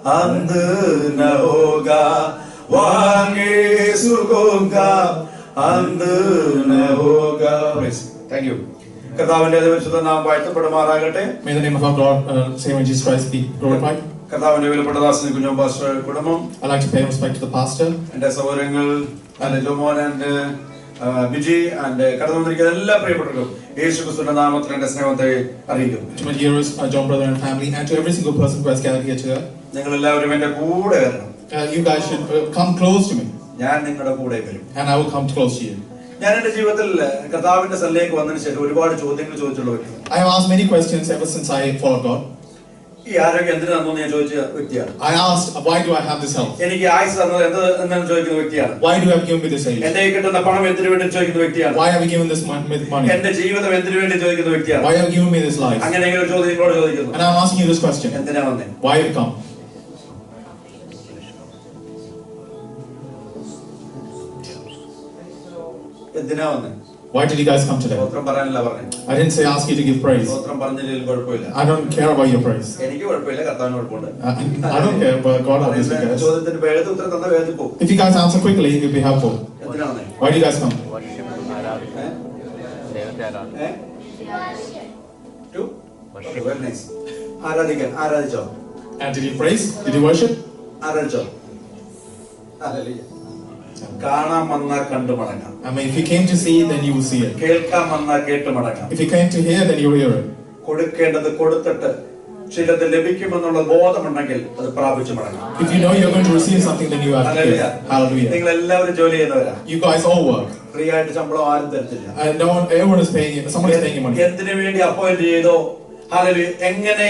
अंध न होगा, वहाँ यीशु होगा, अंध न होगा. Thank you. കർത്താവിന്റെ പരിശുദ്ധ നാമം വാഴ്ത്തപ്പെടുമാറാകട്ടെ. May the name of our Lord, Savior Jesus Christ, be glorified. കർത്താവിന്റെ വിലപ്പെട്ട ദാസനെ കുഞ്ഞോൻ പാസ്റ്റർ കുടുംബം, I'd like to pay respect to the pastor, എന്റെ സഹോദരങ്ങൾ ജോമോൻ ആൻഡ് ബിജി ആൻഡ് കടന്നു വന്നിരിക്കുന്ന എല്ലാ പ്രിയപ്പെട്ടവർക്കും യേശുക്രിസ്തുവിന്റെ നാമത്തിൽ എന്റെ സ്നേഹത്തെ അറിയിക്കുന്നു. to my dearest John brother and family, and to every single person who has gathered here today. നിങ്ങൾ എല്ലാവരും എന്റെ കൂടെ വരണം. You guys should come close to me, ഞാൻ നിങ്ങളുടെ കൂടെ വരും. and I will come close to you. ഞാൻ എന്റെ ജീവിതത്തിൽ കർത്താവിന്റെ സന്നിധിയിലേക്ക് വന്നതിന് ശേഷം ഒരുപാട് ചോദ്യങ്ങൾ ചോദിച്ചുള്ള വ്യക്തിയാണ്. I have asked many questions ever since I followed God. ഈ ആരോഗ്യം എന്തിനു തന്നു ഞാൻ ചോദിച്ച വ്യക്തിയാണ്. I asked, why do I have this health? എനിക്ക് ആയുസ് തന്നത് എന്തെന്ന് ചോദിക്കുന്ന വ്യക്തിയാണ്. Why do you have given me this age? എന്റെ കിട്ടുന്ന പണം എന്തിനു വേണ്ടി ചോദിക്കുന്ന വ്യക്തിയാണ്. Why have you given this money? എന്റെ ജീവിതം എന്തിനു വേണ്ടി ചോദിക്കുന്ന വ്യക്തിയാണ്. Why have you given me this life? അങ്ങനെ ഒരു ചോദ്യം നിങ്ങളോട് ചോദിക്കുന്നു. And I'm asking you this question. എന്തിനാ വന്നേ? Why have you come? എന്തിനാ വന്നേ? Why did you guys come today? സ്തോത്രം പറയാനല്ല പറഞ്ഞേ. I didn't say ask you to give praise. സ്തോത്രം പറഞ്ഞതിൽ കുഴപ്പമില്ല. I don't care about your praise. എനിക്ക് കുഴപ്പമില്ല, കർത്താവിന് കുഴപ്പമുണ്ട്. I don't care, but God obviously cares. ചോദ്യത്തിന് വേഗത്തിൽ ഉത്തരം തന്ന വേഗത്തിൽ പോകും. If you guys answer quickly, it will be helpful. എന്തിനാ വന്നേ? Why do you guys come? Very nice. ആരാധിക്കാൻ ആരാധിച്ചോ? And did you praise? Did you worship? ആരാധിച്ചോ? ഹല്ലേലൂയ. കാണാൻ വന്നാൽ കണ്ടു മടങ്ങാം. I mean, if you came to see, then you will see it. കേൾക്കാൻ വന്നാൽ കേട്ട് മടങ്ങാം. If you came to hear, then you will hear it. കൊടുക്കേണ്ടത് കൊടുത്തിട്ട് ചിലത് ലഭിക്കുമെന്നുള്ള ബോധമുണ്ടെങ്കിൽ അത് പ്രാപിച്ചു മടങ്ങാം. If you know you're going to receive something, then you have to give. Hallelujah. നിങ്ങൾ എല്ലാവരും ജോലി ചെയ്യുന്നവരാ. You guys all work. Free ആയിട്ട് ശമ്പളം ആരും തരത്തില്ല. No one, everyone is paying you. Someone is paying you money. എന്തിനു വേണ്ടി അപ്പോയിന്റ് ചെയ്തോ, ഹല്ലേലൂയ, എങ്ങനെ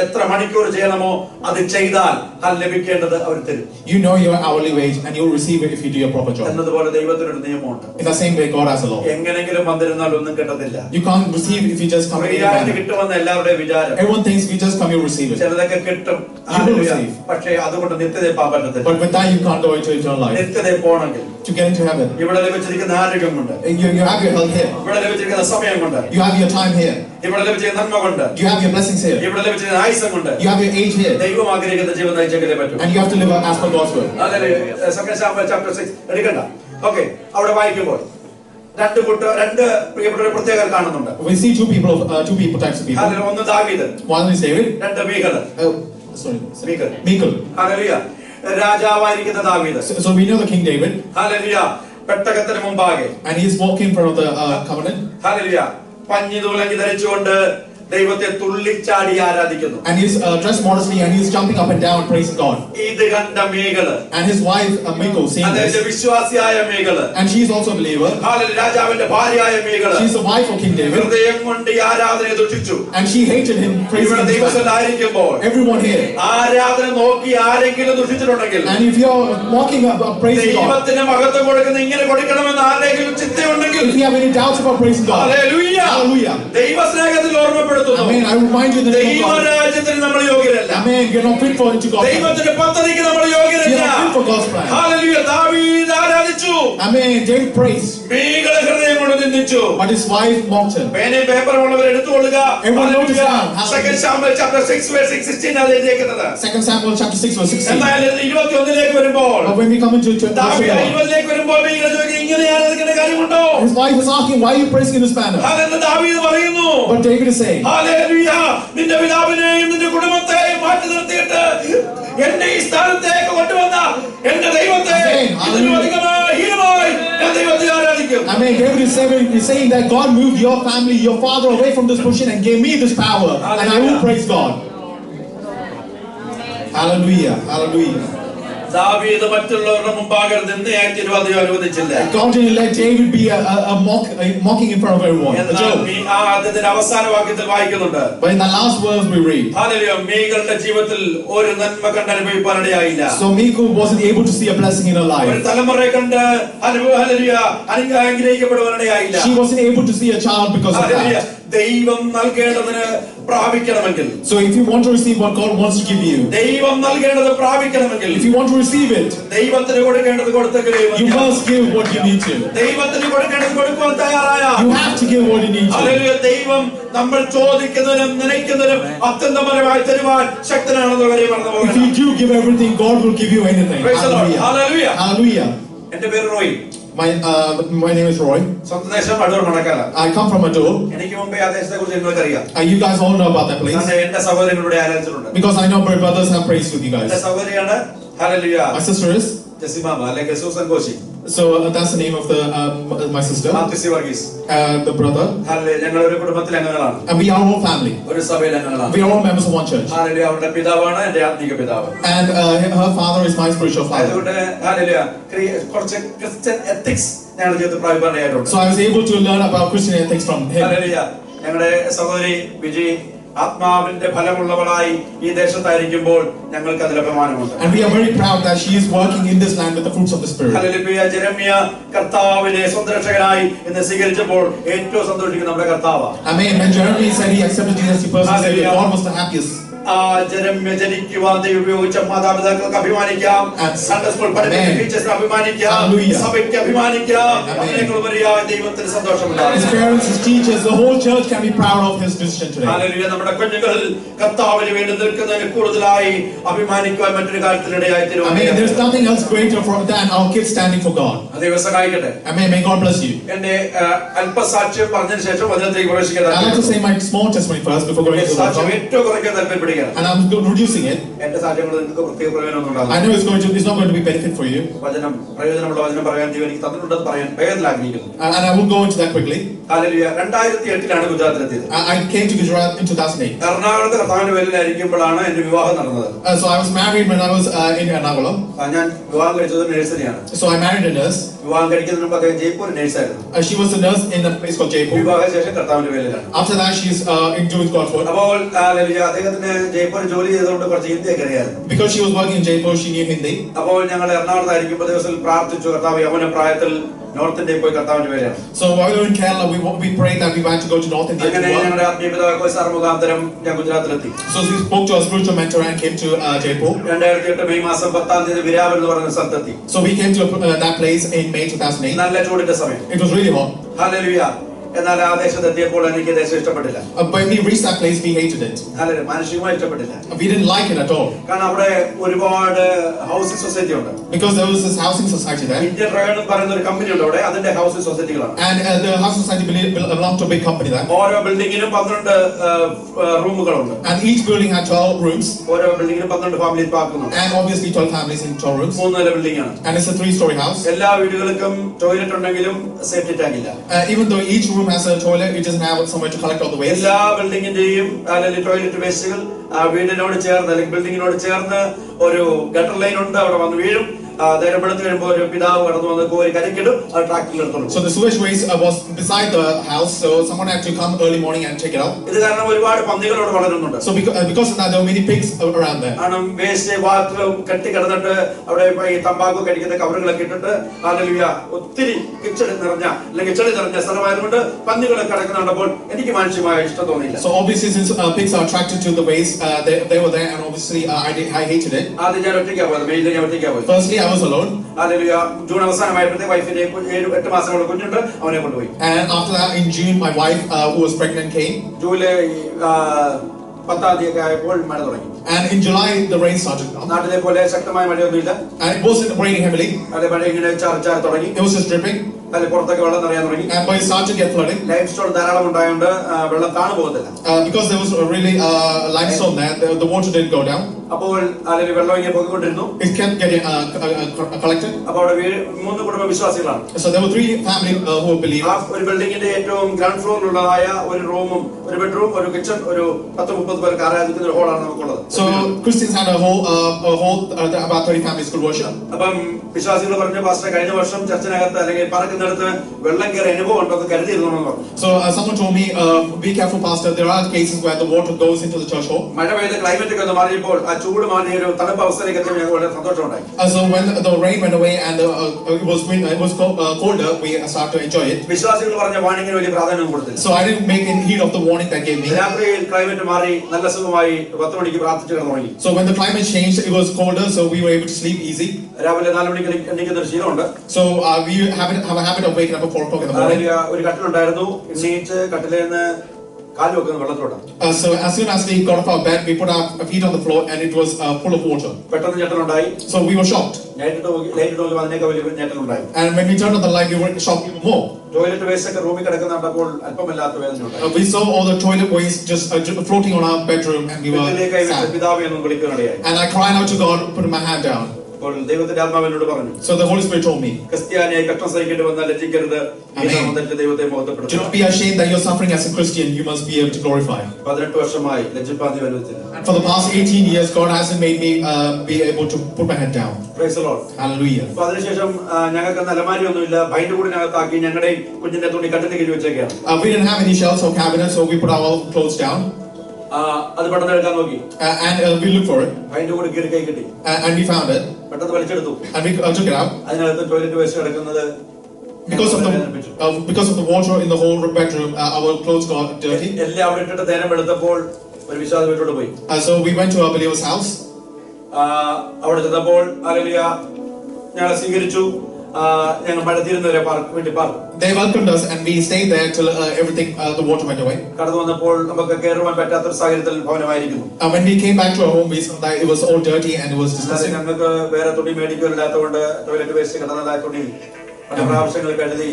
എത്ര മണിക്കൂർ ചെയ്യണമോ അത് ചെയ്താൽ അത് ലഭിക്കേണ്ടത് അവർ തരും. You know your hourly wage, and you'll receive it if you do your proper job. എന്നതുപോലെ ദൈവത്തിനൊരു നിയമമുണ്ട്. In the same way, God has a law. എങ്ങനെങ്കിലും വന്നിരുന്നാൽ ഒന്നും കിട്ടത്തില്ല. You can't receive if you just come. Free ആയിട്ട് കിട്ടുമെന്ന് എല്ലാവരുടെയും വിചാരം. Everyone thinks if you just come, you'll receive it. ചിലതൊക്കെ കിട്ടും, പക്ഷേ അതുകൊണ്ട് നിത്യതയിൽ പോകാൻ പറ്റത്തില്ല. But with that, you can't go into eternal life. നിത്യതയിൽ പോകണമെങ്കിൽ to get into heaven, ഇവിടെ ലഭിച്ചിരിക്കുന്ന ആരോഗ്യം കൊണ്ട്, you have your health here. ഇവിടെ ലഭിച്ചിരിക്കുന്ന സമയം കൊണ്ട്, you have your time here. ഇവിടെ ലഭിച്ചിരിക്കുന്ന നന്മ കൊണ്ട്, you have your blessings here. ഇവിടെ ലഭിച്ചിരിക്കുന്ന ആയുസ്സ് കൊണ്ട്, you have your age here. ദൈവം ആഗ്രഹിക്കുന്ന ജീവിതം നയിച്ചെങ്കിലേ പറ്റൂ. And you have to live as per God's will. Second Samuel chapter 6 എടുക്കണ്ട. ഓക്കേ, അവിടെ വായിക്കുമ്പോൾ രണ്ട് പ്രിയപ്പെട്ട പ്രത്യേകത കാണുന്നുണ്ട്. We see two types of people. ഒന്ന് ദാവീദ്, one is David, രണ്ട് മീഖൽ. Michal. ഹല്ലേലൂയ. രാജാവായിരിക്കുന്ന ദാവീദ്. So we know the King David. Hallelujah. പെട്ടകത്തിന് മുമ്പാകെ, and he is walking in front of the covenant. Hallelujah. പഞ്ഞി തുലങ്കി ധരിച്ചുകൊണ്ട് ദൈവത്തെ തുള്ളിച്ചാടി ആരാധിക്കുന്നു. And he is dressed modestly, and he is jumping up and down praising God. ഇത് കണ്ട മീഖൽ, and his wife Michal seeing this, അതായത് വിശ്വാസിയായ മീഖൽ, and she is also a believer. Hallelujah. രാജാവിന്റെ ഭാര്യയായ മീഖൽ, she is the wife of King David, ഹൃദയം കൊണ്ട് ഈ ആരാധനയെ ദുഷിച്ചു. and she hated him praising ഇവിടെ ദൈവസന്നിധിയിലായിരിക്കുമ്പോൾ everyone here, ആരാധന നോക്കി ആരെങ്കിലും ദുഷിച്ചിട്ടുണ്ടെങ്കിൽ, and if you are mocking praising God, ദൈവത്തിന് മഹത്വം കൊടുക്കുന്ന ഇങ്ങനെ കൊടുക്കണമെന്ന് ആരെങ്കിലും ചിന്തയുണ്ടെങ്കിൽ, if you have any doubts about praising God, hallelujah, hallelujah, ദൈവസ്നേഹത്തിൽ ഓർമ്മപ്പെടുത്തുന്നു. Amen. I remind you that ദൈവരാജ്യത്തിന് നമ്മൾ യോഗ്യരല്ല. Amen. You're not fit for into God's plan. ദൈവത്തിന്റെ പദ്ധതിക്ക് നമ്മൾ യോഗ്യരല്ല. You're not fit for God's plan. Hallelujah. ദാവീദ് ആരാധിച്ചു. Amen. David praised. മീഖൽ ഹൃദയം കൊണ്ട് നിന്ദിച്ചു. But his wife mocked him. പേനയും പേപ്പറും ഉള്ളവർ എടുത്തുകൊള്ളുക. Everyone notice down. Second Samuel chapter 6 verse 16 ആണ് എഴുതിയിരിക്കുന്നത്. Second Samuel chapter 6 verse 16. എന്നാൽ 21ലേക്ക് വരുമ്പോൾ, But when we come into 20ലേക്ക് വരുമ്പോൾ മീഖൽ ചോദിക്കുന്നു, ഇങ്ങനെ ആരാധിക്കേണ്ട കാര്യമുണ്ടോ? his wife is asking, why are you praising in this manner? Hallelujah. ദാവീദ് പറയുന്നു, But David is saying, hallelujah, നിന്റെ പിതാവിനെയും നിന്റെ കുടുംബത്തെയും മാറ്റി നിർത്തിയിട്ട് എന്നെ ഈ സ്ഥാനത്തേക്ക് കൊണ്ടുവന്ന എന്റെ ദൈവത്തെ ഇതിലും അധികമായി ഹീനമായി ഞാൻ ദൈവത്തെ ആരാധിക്കും. Amen. David is saying that God moved your family, your father away from this position and gave me this power, and I will praise God. Hallelujah. Hallelujah. ദാവീദ് മറ്റുള്ളവരുടെ മുമ്പാകെ നിന്ദയായി തിരുവാതിരം അനുവദിച്ചില്ല. God didn't let David be a mocking in front of everyone. അതിന്റെ അവസാന വാക്യത്തിൽ വായിക്കുന്നുണ്ട്. But in the last verse we read, hallelujah, മീഖളുടെ ജീവിതത്തിൽ ഒരു നന്മ കണ്ട് അനുഭവിക്കാനിടയായില്ല. so Michal wasn't able to see a blessing in her life. ഒരു തലമുറയെ കണ്ട് hallelujah അനുഗ്രഹിക്കപ്പെടുവാനിടയായില്ല. She wasn't able to see a child because of that. ദൈവം നൽകേണ്ടതിന് പ്രാപിക്കണമെങ്കിൽ, so if you want to receive what God wants to give you, ദൈവം നൽകേണ്ടത് പ്രാപിക്കണമെങ്കിൽ, if you want to receive it, ദൈവത്തിന് കൊടുക്കേണ്ടത് കൊടുത്തെങ്കിലേ you must give what you need to. ദൈവത്തിന് കൊടുക്കേണ്ടത് കൊടുക്കുവാൻ തയ്യാറായ, you have to give what you need to. Hallelujah. ദൈവം നമ്മൾ ചോദിക്കുന്നതിനും നനയ്ക്കുന്നതിനും അത്യന്തപരമായി തരുവാൻ ശക്തനാണെന്ന് കാര്യം പറഞ്ഞു. If you do give everything, God will give you anything. Praise the Lord. Hallelujah. Hallelujah. Hallelujah. എന്റെ പേര് Roy. My name is Roy. സ്വന്തം ദേശം Adoor Manakkala. I come from Adur. എനിക്ക് മുമ്പേ ആ ദേശത്തെ കുറിച്ച് നിങ്ങൾക്ക് അറിയാം. You guys all know about that place. എന്റെ സഹോദരങ്ങളുടെ ആരാധിച്ചിട്ടുണ്ട്. Because I know my brothers have praised with you guys. എന്റെ സഹോദരിയാണ് ഹല്ലേലൂയ. My sister is. ജസിമാമ അല്ലെങ്കിൽ Susan Koshy. So that's the name of my sister. Mathew Varghese. The brother. Hallelujah. ഞങ്ങൾ ഒരു കുടുംബത്തിലെ അംഗങ്ങളാണ്. And we are all family. ഒരു സഭയിലെ അംഗങ്ങളാണ്. We are all members of one church. Hallelujah. അവരുടെ പിതാവാണ് എന്റെ ആത്മീക പിതാവ്. And her father is my spiritual father. അതുകൊണ്ട് ഹല്ലേലൂയ. കുറച്ച് ക്രിസ്ത്യൻ എത്തിക്സ് ഞങ്ങളുടെ ജീവിതത്തിൽ പ്രാപിക്കാനായിട്ടുണ്ട്. So I was able to learn about Christian ethics from him. Hallelujah. ഞങ്ങളുടെ സഹോദരി വിജി ആത്മാവിന്റെ ഫലമുള്ളവളായി ഈ ദേശത്തായിരിക്കുമ്പോൾ ഞങ്ങൾക്ക് അതിൽ അഭിമാനമുണ്ട്. And we are very proud that she is working in this land with the fruits of the spirit. Hallelujah. Jeremiah കർത്താവിനെ സ്വന്തം രക്ഷകനായി ഇന്ന് സ്വീകരിച്ചപ്പോൾ ഏറ്റവും സന്തോഷിക്കുന്ന നമ്മുടെ കർത്താവാണ്. Amen. When Jeremy said he accepted Jesus, he personally said God was the happiest. Jeremiah ജനിക്കുവാൻ ദൈവം ഉപയോഗിച്ച മാതാപിതാക്കൾക്ക് അഭിമാനിക്കാം, സൺഡേ സ്കൂൾ പഠിപ്പിച്ച ടീച്ചേഴ്സിന് അഭിമാനിക്കാം, സഭയ്ക്ക് അഭിമാനിക്കാം. അതിനേക്കുപരിയായി ദൈവത്തിന് സന്തോഷമുണ്ടാകും. His parents, his teachers, the whole church can be proud of his decision today. Hallelujah. നമ്മുടെ കുഞ്ഞുങ്ങൾ കർത്താവിന് വേണ്ടി നിൽക്കുന്നതിന് കൂടുതലായി അഭിമാനിക്കുവാൻ മറ്റൊരു കാര്യത്തിനിടയായി തീരും. Amen. There is nothing else greater than our kids standing for God. ദൈവം സഹായിക്കട്ടെ. Amen. May God bless you. എന്റെ അല്പസാക്ഷ്യം പറഞ്ഞതിന് ശേഷം വചനത്തിലേക്ക് പ്രവേശിക്കാൻ I'd like to say my small testimony first before going to the സാക്ഷ്യം Bible. ഏറ്റവും കുറയ്ക്കാൻ താല്പര്യപ്പെടുകയാണ്. And I'm reducing it. എന്റെ സാക്ഷ്യങ്ങൾ നിങ്ങൾക്ക് പ്രത്യേക പ്രയോജനമൊന്നും ഉണ്ടാകും. I know it's not going to be benefit for you. വചനം പ്രയോജനമുള്ള വചനം പറയാൻ ദൈവം എനിക്ക് തന്നിട്ടുണ്ടെന്ന് പറയാൻ വേഗത്തിൽ ആഗ്രഹിക്കുന്നു. And I will go into that quickly. Hallelujah. 2008 ഗുജറാത്തിലെത്തിയത്. I came to Gujarat in 2008. എറണാകുളത്ത് കർത്താവിന്റെ വേലയിലായിരിക്കുമ്പോഴാണ് എന്റെ വിവാഹം നടന്നത്. So I was married when I was in Ernakulam. ഞാൻ വിവാഹം കഴിച്ചത് നഴ്സറിയാണ്. So I married a nurse. വിവാഹം കഴിക്കുന്നതിന് മുമ്പ് അദ്ദേഹം Jaipur നഴ്സായിരുന്നു. She was a nurse in a place called Jaipur. വിവാഹശേഷം കർത്താവിന്റെ വേലയിലാണ്. After that, she's doing God's work. അപ്പോൾ ഹല്ലേലൂയ. അദ്ദേഹത്തിന് ജയ്പൂർ ജോലി ചെയ്തുകൊണ്ട് കുറച്ച് ഹിന്ദിയൊക്കെ അറിയായിരുന്നു. Because she was working in Jaipur, she knew Hindi. അപ്പോൾ ഞങ്ങൾ എറണാകുളത്തായിരിക്കുമ്പോൾ ദിവസത്തിൽ പ്രാർത്ഥിച്ചു, കർത്താവ് യൗവന പ്രായത്തിൽ നോർത്ത് ഇന്ത്യയിൽ പോയി കർത്താവിന്റെ വേലയാണ്. So while we were in Kerala, we prayed that we wanted to go to North India. അങ്ങനെ ഞങ്ങളുടെ ആത്മീയ പിതാവ് കോസാർ മുഖാന്തരം ഞാൻ ഗുജറാത്തിലെത്തി. So we spoke to our spiritual mentor and came to Jaipur. 2008 May മാസം 10 വിരാവൽ എന്ന് പറയുന്ന സ്ഥലത്തെത്തി. So we came to that place in May 2008. നല്ല ചൂടിന്റെ സമയം. It was really hot. Hallelujah. എന്നാൽ ആ ദേശത്തെത്തിയപ്പോൾ എനിക്ക് ദേശം ഇഷ്ടപ്പെട്ടില്ല. When we reached that place, we hated it. Hallelujah. മാനസികമായി ഇഷ്ടപ്പെട്ടില്ല. We didn't like it at all. കാരണം അവിടെ ഒരുപാട് ഹൗസിംഗ് സൊസൈറ്റി ഉണ്ട്. Because there was this housing society there. Indian royal എന്ന് പറയുന്ന ഒരു കമ്പനി ഉണ്ട് അവിടെ. അതിന്റെ housing സൊസൈറ്റികളാണ്. And the housing society belonged to a big company there. ഓരോ ബിൽഡിങ്ങിനും 12 റൂമുകളുണ്ട്. And each building had 12 rooms. ഓരോ ബിൽഡിങ്ങിനും 12 family പാർക്കുന്നുണ്ട്. And obviously 12 families in 12 rooms. 3 നില building ആണ്. And it's a 3-story house. എല്ലാ വീടുകൾക്കും ടോയ്ലറ്റ് ഉണ്ടെങ്കിലും സേഫ്റ്റി ടാങ്ക് ഇല്ല. Even though each room has a toilet, it doesn't have somewhere to collect all the waste. എല്ലാ ബിൽഡിങ്ങിന്റെയും അല്ലെങ്കിൽ toilet വേസ്റ്റുകൾ വീടിനോട് ചേർന്ന് അല്ലെങ്കിൽ ബിൽഡിങ്ങിനോട് ചേർന്ന് ഒരു ഗട്ടർ ലൈൻ ഉണ്ട്, അവിടെ വന്ന് വീഴും. നേരപ്പെടുത്തി വരുമ്പോൾ ഒരു പിതാവ് കടന്നു വന്ന് കോരി കരക്കിടും, അത് ട്രാക്ടറിൽ എടുത്തോളും. So the sewage waste was beside the house, so someone had to come early morning and take it out. ഇത് കാരണം ഒരുപാട് പന്നികളോട് വളരുന്നുണ്ട്. So because of that, there were many pigs around there. കാരണം വേസ്റ്റ് വാട്ടറും കെട്ടി കിടന്നിട്ട് അവിടെ ഈ തമ്പാക്കു കഴിക്കുന്ന കവറുകളൊക്കെ ഇട്ടിട്ട് ഹല്ലേലൂയ ഒത്തിരി കിച്ചടി നിറഞ്ഞ അല്ലെങ്കിൽ ചെളി നിറഞ്ഞ സ്ഥലമായതുകൊണ്ട് പന്നികളൊക്കെ കിടക്കുന്നുണ്ടപ്പോൾ എനിക്ക് മാനസികമായ ഇഷ്ടം തോന്നിയില്ല. So obviously since pigs are attracted to the waste, they were there, and obviously I hated it. ആദ്യം ഞാൻ ഒറ്റയ്ക്കാ പോയത്. മെയിലിൽ ഞാൻ ഒറ്റയ്ക്കാ പോയത്. Firstly, I was alone. Hallelujah. June അവസാനമായപ്പോഴത്തെ വൈഫിനെ 7-8 മാസമുള്ള കുഞ്ഞുണ്ട്, അവനെ കൊണ്ടുപോയി. And after that, in June, my wife who was pregnant came. July 10 ആയപ്പോൾ മഴ തുടങ്ങി. And in July, the rain started. നാട്ടിലെ പോലെ ശക്തമായ മഴയൊന്നുമില്ല. And it wasn't raining heavily. അത് മഴ ഇങ്ങനെ ചാറി തുടങ്ങി. It was just dripping. അതിൽ പുറത്തൊക്കെ വെള്ളം നിറയാൻ തുടങ്ങി. And but it started to get flooding. Life stone ധാരാളം ഉണ്ടായതുകൊണ്ട് വെള്ളം താണു പോകത്തില്ല. Because there was a really limestone there, the water didn't go down. അപ്പോൾ അതിൽ വെള്ളം ഇങ്ങനെ പൊങ്ങിക്കൊണ്ടിരുന്നു. It kept getting collected. അപ്പോൾ അവിടെ 3 കുടുംബ വിശ്വാസികളാണ്. So there were 3 families who were believers. ഒരു ബിൽഡിങ്ങിന്റെ ഏറ്റവും ഗ്രൗണ്ട് ഫ്ലോറിലുള്ളതായ ഒരു റൂമും ഒരു ബെഡ്റൂം ഒരു കിച്ചൺ ഒരു 10-30 പേർക്ക് ആരാധിക്കുന്ന ഒരു ഹോളാണ് നമുക്കുള്ളത്. So Christians had a whole about 30 families could worship. അപ്പം വിശ്വാസികൾ പറഞ്ഞു, പാസ്റ്റർ കഴിഞ്ഞ വർഷം ചർച്ചിനകത്ത് അല്ലെങ്കിൽ പറക്കുന്നിടത്ത് വെള്ളം കയറി അനുഭവം ഉണ്ടെന്ന് കരുതിയിരുന്നെന്ന് പറഞ്ഞു. So someone told me, be careful, pastor, there are cases where the water goes into the church hall. മഴ പെയ്ത് ക്ലൈമറ്റ് ഒക്കെ ഒന്ന് മാറിയപ്പോൾ ആ ചൂട് മാറി ഒരു തണുപ്പ് അവസ്ഥയിലേക്ക് എത്തിയപ്പോൾ ഞങ്ങൾക്ക് വളരെ സന്തോഷമുണ്ടായി. So when the rain went away and it was colder, we started to enjoy it. വിശ്വാസികൾ പറഞ്ഞ വാണിങ്ങിന് വലിയ പ്രാധാന്യം കൊടുത്തില്ല. So I didn't make any heed of the warning that gave me. രാത്രിയിൽ ക്ലൈമറ്റ് മാറി നല്ല സുഖമായി 10 മണിക്ക് പ്രാർത്ഥിച്ചു കിടന്നു തുടങ്ങി. So when the climate changed, it was colder, so we were able to sleep easy. രാവിലെ 4 മണിക്ക് എണീക്കുന്ന ഒരു ശീലമുണ്ട്. So we have a habit of waking up at 4 o'clock in the morning. ഒരു കട്ടിലുണ്ടായിരുന്നു. എണീച്ച് കട്ടിലേന്ന് കാല് വെക്കുന്ന വെള്ളത്തിലോട്ടാണ്. So as soon as we got off our bed, we put our feet on the floor and it was full of water. പെട്ടെന്ന് ഞെട്ടലുണ്ടായി. So we were shocked. Light നോക്കി അതിനേക്കാൾ വലിയ ഞെട്ടലുണ്ടായി. And when we turned on the light, we were shocked even more. Toilet waste ഒക്കെ റൂമിൽ കിടക്കുന്ന കണ്ടപ്പോൾ അല്പമില്ലാത്ത വേദന ഉണ്ടായി. We saw all the toilet waste just floating on our bedroom and we were sad. പിതാവേ എന്ന് വിളിക്കാനിടയായി. And I cried out to God, putting my hand down. അപ്പോൾ ദൈവത്തിന്റെ ആത്മാവ് എന്നോട് പറഞ്ഞു. So the Holy Spirit told me, ക്രിസ്ത്യാനിയായി കഷ്ടം സഹിക്കേണ്ടി വന്നാൽ ലജ്ജിക്കരുത്. ഈ നാമത്തിൽ ദൈവത്തെ do മഹത്വപ്പെടുത്തുക. not be ashamed that you're suffering as a Christian. You must be able to glorify. 18 വർഷമായി ലജ്ജിപ്പാൻ നീ അനുവദിച്ചില്ല. And for the past 18 years, God hasn't made me be able to put my head down. Praise the Lord. Hallelujah. അപ്പോൾ അതിനുശേഷം ഞങ്ങൾക്ക് അലമാരി ഒന്നുമില്ല. Bind കൂടിനകത്താക്കി ഞങ്ങളുടെ കുഞ്ഞിന്റെ തുണി കട്ടിൽ കീഴി വെച്ചേക്കാണ്. We didn't have any shelves or cabinets, so we put our clothes down. അത് പെട്ടെന്ന് എടുക്കാൻ നോക്കി. And we looked for it. Bind കൂടി കീറി കൈ കിട്ടി. And we found it. പെട്ടെന്ന് വലിച്ചെടുത്തു. And we took it out. അതിനകത്ത് ടോയ്ലറ്റ് വേസ്റ്റ് കിടക്കുന്നത് because of the water in the whole bedroom, our clothes got dirty. എല്ലാം അവിടെ ഇട്ടിട്ട് നേരം എടുത്തപ്പോൾ ഒരു വിശ്വാസ വീട്ടിലോട്ട് പോയി. So we went to our believer's house. അവിടെ ചെന്നപ്പോൾ ഹല്ലേലൂയ ഞങ്ങളെ സ്വീകരിച്ചു. ഞങ്ങൾ മഴ തീരുന്നവരെ വീട്ടിൽ പാർക്കും. They welcomed us and we stayed there till everything the water went away. കടന്നു വന്നപ്പോൾ നമുക്ക് കയറുവാൻ പറ്റാത്തൊരു സാഹചര്യത്തിൽ ഭവനമായിരിക്കുന്നു. When we came back to our home, we saw that it was all dirty and it was disgusting. ഞങ്ങൾക്ക് വേറെ തുണി മേടിക്കാനില്ലാത്തതുകൊണ്ട് toilet waste കിടന്നതായ തുണി പല പ്രാവശ്യങ്ങൾ കഴുകി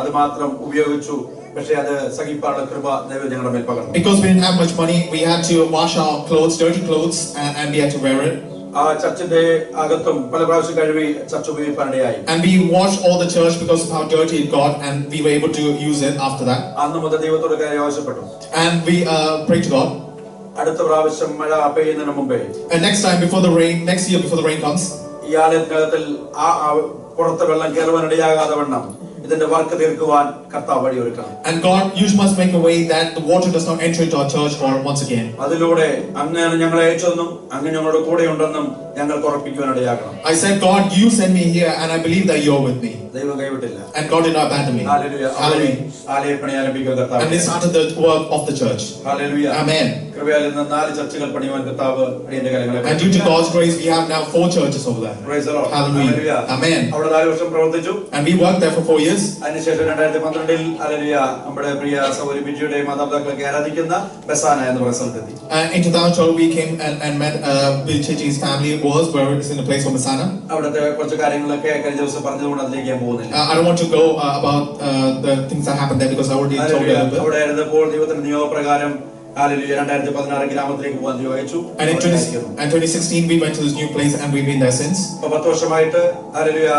അത് മാത്രം ഉപയോഗിച്ചു. പക്ഷേ അത് സഹിപ്പാനുള്ള കൃപ ദൈവം ഞങ്ങളുടെ മേൽ പകർന്നു. Because we didn't have much money, we had to wash our clothes, dirty clothes, and we had to wear it. ആ ചർച്ചിന്റെ അകത്തും പല പ്രാവശ്യം കഴുകി ചർച്ച ഉപയോഗിക്കാനിടയായി. And we washed all the church because of how dirty it got, and we were able to use it after that. അന്ന് മുതൽ ദൈവത്തോട് കാര്യം ആവശ്യപ്പെട്ടു. And we prayed to God. അടുത്ത പ്രാവശ്യം മഴ പെയ്യുന്നതിന് മുമ്പേ next year before the rain comes, ഈ ആലയത്തിനകത്തിൽ പുറത്തെ വെള്ളം കയറുവാനിടയാകാതെ വണ്ണം ഇതിന്റെ വർക്ക് തീർക്കുവാൻ കർത്താവ് വഴിയൊരുക്കണം. And God, you must make a way that the water does not enter into our church or once again. അതിലൂടെ അങ്ങനെയാണ് ഞങ്ങളെ അയച്ചതെന്നും അങ്ങനെ ഞങ്ങളുടെ കൂടെ ഉണ്ടെന്നും ഞങ്ങൾക്ക് ഉറപ്പിക്കുവാനിടയാകണം. I said, God, you sent me here and I believe that you're with me. ദൈവം കൈവിട്ടില്ല. And God did not abandon me. Hallelujah. ആലയ പണി ആരംഭിക്കുക കർത്താവ്. And they started the work of the church. Hallelujah. Amen. കൃപയാൽ ഇന്ന് 4 ചർച്ചുകൾ പണിയുവാൻ കർത്താവ് അടിയന്റെ കരങ്ങളെ. And due to God's grace, we have now 4 churches over there. Praise the Lord. Hallelujah. Amen. അവിടെ 4 വർഷം പ്രവർത്തിച്ചു. And we worked there for 4 years. അതിനുശേഷം 2012 hallelujah നമ്മുടെ പ്രിയ സഹോദരി ബിജിയുടെ മാതാപിതാക്കളൊക്കെ ആരാധിക്കുന്ന ബസാന എന്ന് പറയുന്ന സ്ഥലത്തെത്തി. In 2012 we came and met Bichi's family was where it's in a place called Masana. അവിടുത്തെ കുറച്ച് കാര്യങ്ങളൊക്കെ കഴിഞ്ഞ ദിവസം പറഞ്ഞതുകൊണ്ട് അതിലേക്ക് ഞാൻ പോകുന്നില്ല. I don't want to go about the things that happened there because I already told you a bit. അവിടെ ആയിരുന്നപ്പോൾ ദൈവത്തിന്റെ നിയോഗപ്രകാരം ഹല്ലേലൂയ 2016 ഗ്രാമത്തിലേക്ക് പോകാൻ ചോദിച്ചു. And in 2016 we went to this new place and we've been there since. 10 വർഷമായിട്ട് hallelujah